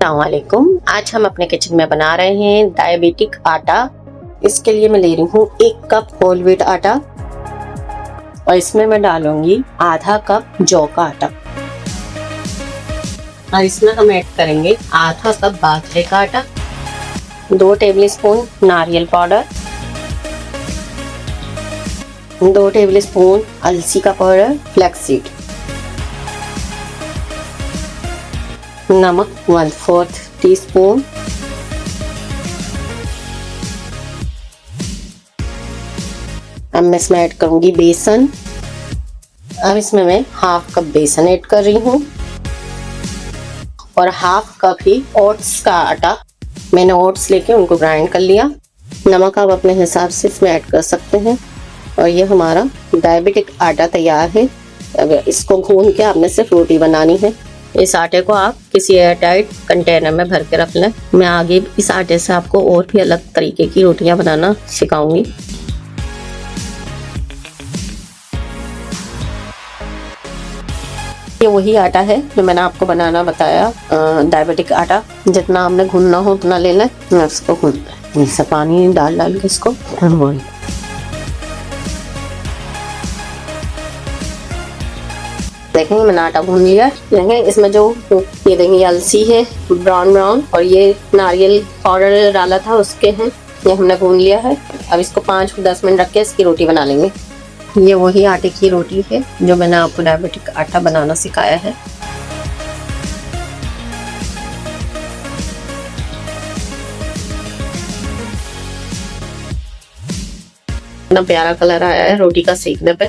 अस्सलामुअलैकुम। आज हम अपने किचन में बना रहे हैं डायबिटिक आटा। इसके लिए मैं ले रही हूँ 1 कप होल व्हीट आटा और इसमें मैं डालूंगी आधा कप जौ का आटा और इसमें हम ऐड करेंगे आधा कप बाजरे का आटा, 2 टेबलस्पून नारियल पाउडर, 2 टेबलस्पून अलसी का पाउडर, फ्लैक्स सीड, नमक 1/4 टीस्पून, अब मैं इसमें ऐड करूंगी बेसन। अब इसमें मैं हाफ कप बेसन ऐड कर रही हूँ और हाफ कप ही ओट्स का आटा। मैंने ओट्स लेके उनको ग्राइंड कर लिया। नमक आप अपने हिसाब से इसमें ऐड कर सकते हैं और ये हमारा डायबिटिक आटा तैयार है। अब इसको भून के आपने सिर्फ रोटी बनानी है। इस आटे को आप किसी एयरटाइट कंटेनर में भर के रख लें। मैं आगे इस आटे से आपको और भी अलग तरीके की रोटियां बनाना सिखाऊंगी। ये वही आटा है जो मैंने आपको बनाना बताया, डायबिटिक आटा। जितना आपने भूनना हो उतना ले लें। मैं इसको भून से पानी डाल के इसको भून। देखें मैंने आटा भून लिया। देखें इसमें जो ये देखिए अलसी है ब्राउन और ये नारियल पाउडर डाला था उसके हैं, ये हमने भून लिया है। अब इसको 5-10 मिनट रख के इसकी रोटी बना लेंगे। ये वही आटे की रोटी है जो मैंने आपको डायबिटिक आटा बनाना सिखाया है। इतना प्यारा कलर आया है रोटी का सेकने पे।